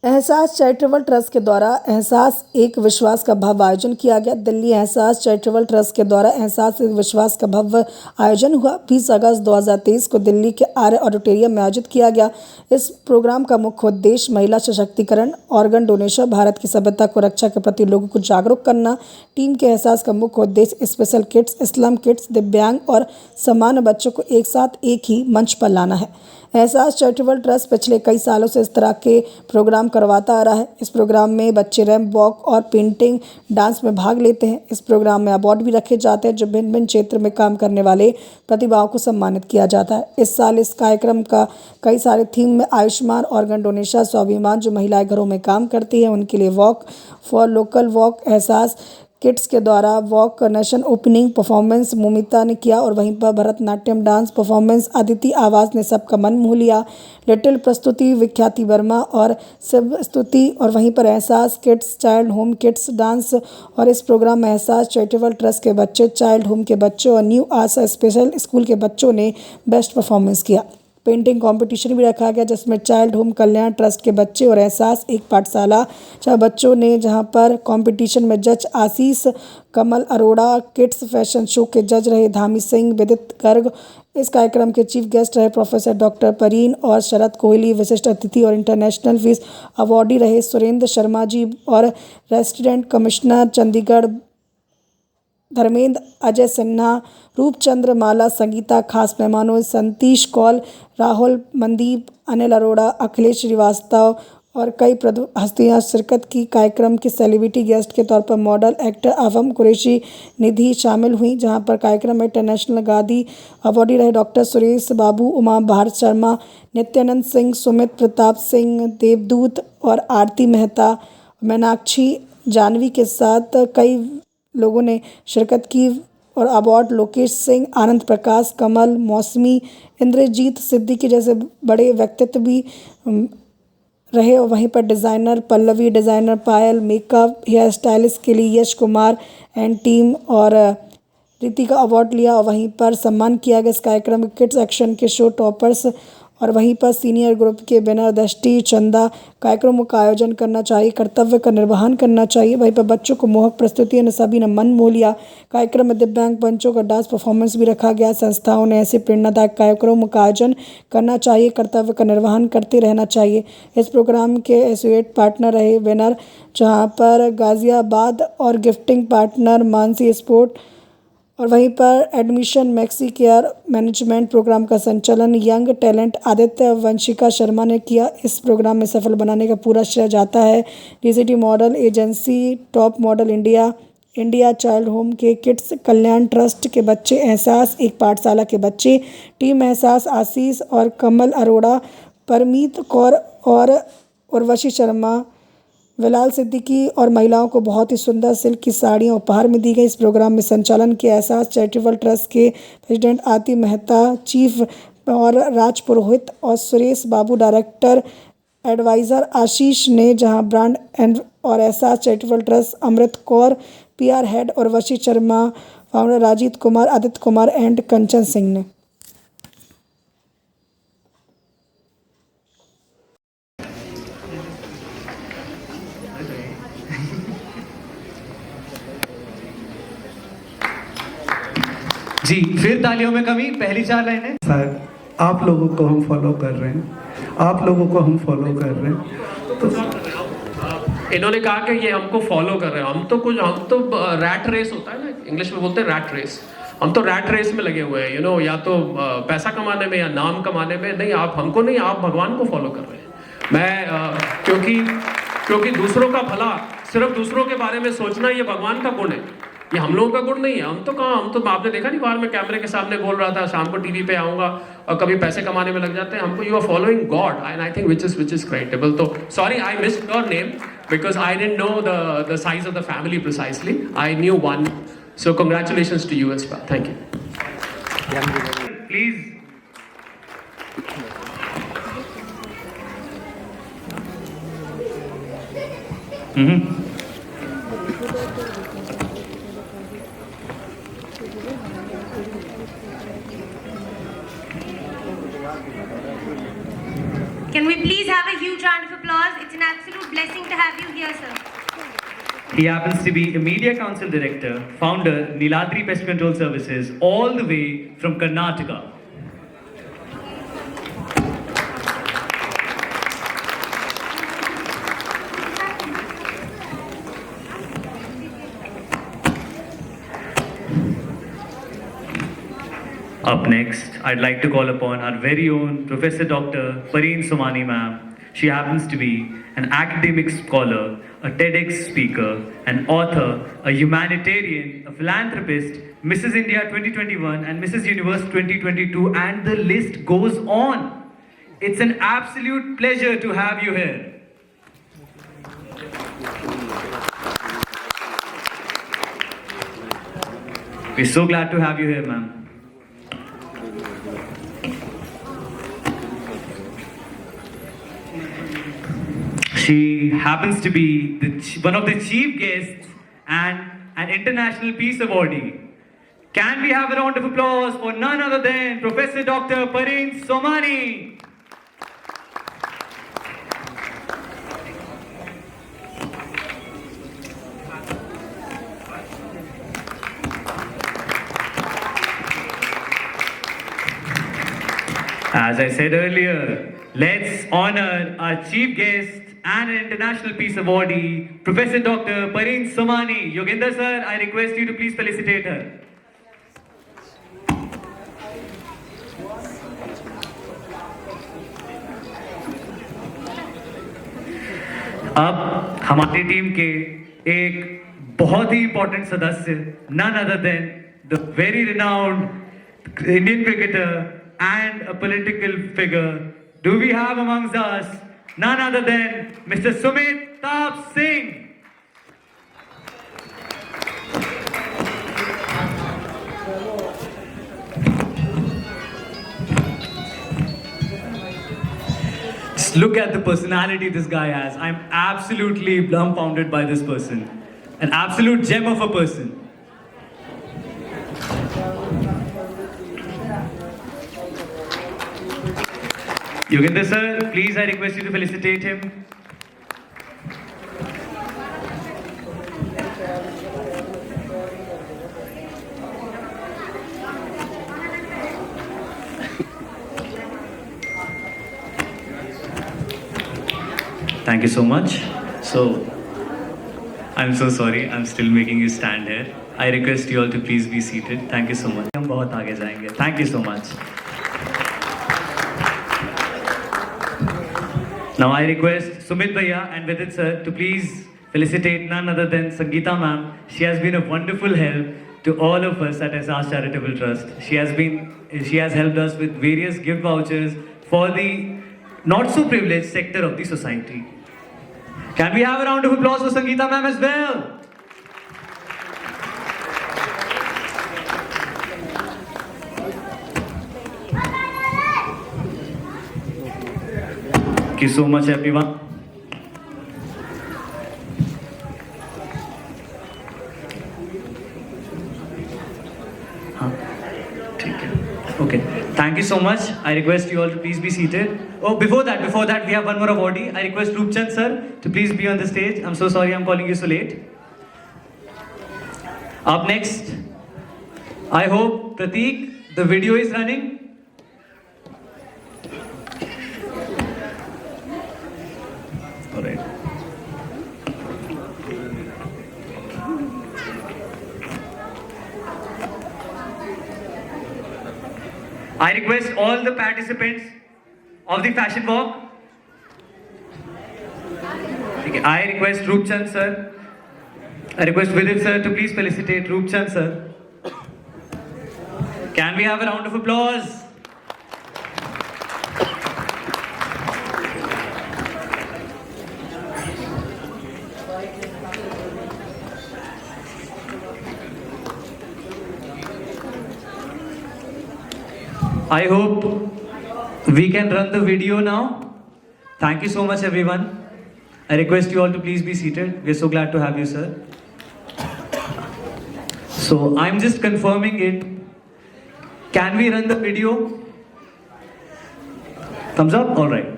एहसास charitable trust के द्वारा एहसास एक विश्वास का भव्य आयोजन किया गया। दिल्ली एहसास चैरिटेबल ट्रस्ट के द्वारा एहसास एक विश्वास का भव्य आयोजन हुआ। 20 अगस्त 2023 को दिल्ली के आर्य ऑडिटोरियम में आयोजित किया गया। इस प्रोग्राम का मुख्य उद्देश्य महिला सशक्तिकरण, ऑर्गन डोनेशन, भारत की सभ्यता को रक्षा के प्रति लोगों को जागरूक करना। टीम के एहसास का मुख्य उद्देश्य स्पेशल किड्स, स्लम किड्स, दिव्यांग और सामान्य बच्चों को एक साथ एक ही मंच पर लाना है। एहसास चैरिटेबल ट्रस्ट पिछले कई सालों से इस तरह के प्रोग्राम करवाता आ रहा है। इस प्रोग्राम में बच्चे रैंप वॉक और पेंटिंग, डांस में भाग लेते हैं। इस प्रोग्राम में अवार्ड भी रखे जाते हैं जो भिन्न भिन्न क्षेत्र में काम करने वाले प्रतिभाओं को सम्मानित किया जाता है। इस साल इस कार्यक्रम का कई सारे थीम में आयुष्मान, ऑर्गन डोनेशन, स्वाभिमान, जो महिलाएं घरों में काम करती हैं उनके लिए walk for local walk, Ehsaas kids के द्वारा walk nation opening performance Momita ने किया और वहीं पर भरतनाट्यम डांस परफॉर्मेंस अदिति आवाज़ ने सबका मन मोह लिया। लिटिल प्रस्तुति विख्याति वर्मा और शिव स्तुति, और वहीं पर एहसास kids child home kids dance. और इस प्रोग्राम में एहसास चैरिटेबल ट्रस्ट के बच्चे, चाइल्ड होम के बच्चों और न्यू आशा स्पेशल स्कूल के बच्चों ने बेस्ट परफॉर्मेंस किया। पेंटिंग कंपटीशन भी रखा गया जिसमें चाइल्ड होम कल्याण ट्रस्ट के बच्चे और एहसास एक पाठशाला बच्चों ने, जहां पर कंपटीशन में जज आशीष कमल अरोड़ा, किड्स फैशन शो के जज रहे धामी सिंह, विदित गर्ग। इस कार्यक्रम के चीफ गेस्ट रहे प्रोफेसर डॉक्टर परीन और शरद कोहली। विशिष्ट अतिथि और इंटरनेशनल फीस अवॉर्डी रहे सुरेंद्र शर्मा जी और रेसिडेंट कमिश्नर चंडीगढ़ धर्मेंद्र, अजय सिन्हा, रूपचंद्र माला, संगीता। खास मेहमानों सतीश कौल, राहुल मनदीप, अनिल अरोड़ा, अखिलेश श्रीवास्तव और कई हस्तियां शिरकत की। कार्यक्रम की सेलिब्रिटी गेस्ट के तौर पर मॉडल, एक्टर अवम कुरैशी, निधि शामिल हुई। जहां पर कार्यक्रम में इंटरनेशनल गादी अवॉर्डी रहे डॉक्टर सुरेश बाबू, उमा भारत शर्मा, नित्यानंद सिंह, सुमित प्रताप सिंह, देवदूत और आरती मेहता, मीनाक्षी जानवी के साथ कई लोगों ने शिरकत की। और अवार्ड लोकेश सिंह, आनंद प्रकाश, कमल, मौसमी, इंद्रजीत सिद्दीकी जैसे बड़े व्यक्तित्व भी रहे। और वहीं पर डिज़ाइनर पल्लवी, डिज़ाइनर पायल, मेकअप, हेयर स्टाइलिस्ट के लिए यश कुमार एंड टीम और रीति का अवार्ड लिया। और वहीं पर सम्मान किया गया इस कार्यक्रम में किड्स एक्शन के शो टॉपर्स। और वहीं पर सीनियर ग्रुप के विनर दृष्टि, चंदा। कार्यक्रमों का आयोजन करना चाहिए, कर्तव्य का निर्वहन करना चाहिए। वहीं पर बच्चों को मोहक प्रस्तुतियों ने सभी ने मन मोह लिया। कार्यक्रम में दिव्यांग बच्चों का डांस परफॉर्मेंस भी रखा गया। संस्थाओं ने ऐसे प्रेरणादायक कार्यक्रमों का आयोजन करना चाहिए, कर्तव्य का निर्वहन करते रहना चाहिए। इस प्रोग्राम के एसोसिएट पार्टनर रहे विनर, जहाँ पर गाजियाबाद, और गिफ्टिंग पार्टनर मानसी स्पोर्ट। और वहीं पर admission maxi care management programme का संचालन यंग टैलेंट आदित्य वंशिका शर्मा ने किया। इस प्रोग्राम में सफल बनाने का पूरा श्रेय जाता है DCT model agency, top model India, India child home के किड्स कल्याण ट्रस्ट के बच्चे, एहसास एक पाठशाला के बच्चे, टीम एहसास आशीष और कमल अरोड़ा, परमीत कौर और उर्वशी शर्मा, विलाल सिद्दीकी। और महिलाओं को बहुत ही सुंदर सिल्क की साड़ियाँ उपहार में दी गई। इस प्रोग्राम में संचालन किया एहसास चैरिटेबल ट्रस्ट के प्रेसिडेंट आरती मेहता, चीफ और राज पुरोहित, और सुरेश बाबू डायरेक्टर एडवाइज़र आशीष ने, जहां ब्रांड एंड और एहसास charitable trust Amrit Kaur, PR head और वशी शर्मा, फाउंडर राजीत कुमार, आदित्य कुमार एंड कंचन सिंह ने। जी फिर तालियों में कमी, पहली 4 लाइनें। सर आप लोगों को हम फॉलो कर रहे हैं, आप लोगों को हम फॉलो कर रहे हैं। तो इन्होंने कहा कि ये हमको फॉलो कर रहे हैं। हम तो रैट रेस होता है ना, इंग्लिश में बोलते हैं रैट रेस। हम तो रैट रेस में लगे हुए हैं, या तो पैसा कमाने में या नाम कमाने में। नहीं, आप हमको नहीं, आप भगवान को फॉलो कर रहे हैं। मैं क्योंकि दूसरों का भला, सिर्फ दूसरों के बारे में सोचना, ये भगवान का गुण है, ये हम लोगों का गुण नहीं है। हम तो आपने देखा नहीं, बाहर में कैमरे के सामने बोल रहा था शाम को टीवी पे आऊंगा और कभी पैसे कमाने में लग जाते हैं हमको। You are following God and I think which is creditable. तो sorry I missed your name because I didn't know the size of the family precisely. I knew one, so congratulations to you as well. Thank you. Please Can we please have a huge round of applause? It's an absolute blessing to have you here, sir. He happens to be a Media Council Director, founder, Niladri Pest Control Services, all the way from Karnataka. Up next, I'd like to call upon our very own Professor Dr. Pareen Somani ma'am. She happens to be an academic scholar, a TEDx speaker, an author, a humanitarian, a philanthropist, Mrs. India 2021 and Mrs. Universe 2022, and the list goes on. It's an absolute pleasure to have you here. We're so glad to have you here, ma'am. She happens to be one of the chief guests and an international peace awardee. Can we have a round of applause for none other than Professor Dr. Pareen Somani? As I said earlier, let's honor our chief guest and an international peace awardee, Professor Dr. Pareen Somani. Yogendra sir, I request you to please felicitate her. अब हमारी team के एक बहुत ही important सदस्य, none other than the very renowned Indian cricketer and a political figure. Do we have amongst us none other than Mr. Sumit Taap Singh? Just look at the personality this guy has. I'm absolutely dumbfounded by this person. An absolute gem of a person. Yogendra sir, please I request you to felicitate him. Thank you so much. So, I'm so sorry, I'm still making you stand here. I request you all to please be seated. Thank you so much. हम बहुत आगे जाएंगे. Thank you so much. Now I request Sumit Bhaiya and Vidit sir to please felicitate none other than Sangeeta ma'am. She has been a wonderful help to all of us at SR's Charitable Trust. She has helped us with various gift vouchers for the not so privileged sector of the society. Can we have a round of applause for Sangeeta ma'am as well? Thank you so much everyone. Okay, thank you so much. I request you all to please be seated. Oh, before that, we have one more awardee. I request Roopchand sir to please be on the stage. I'm so sorry I'm calling you so late. Up next, I hope Prateek, the video is running. All right. I request all the participants of the fashion walk. Okay, I request Roopchand sir. I request Vidit sir to please felicitate Roopchand sir. Can we have a round of applause? I hope we can run the video now. Thank you so much everyone. I request you all to please be seated. We're so glad to have you, sir. So I'm just confirming it. Can we run the video? Thumbs up? All right.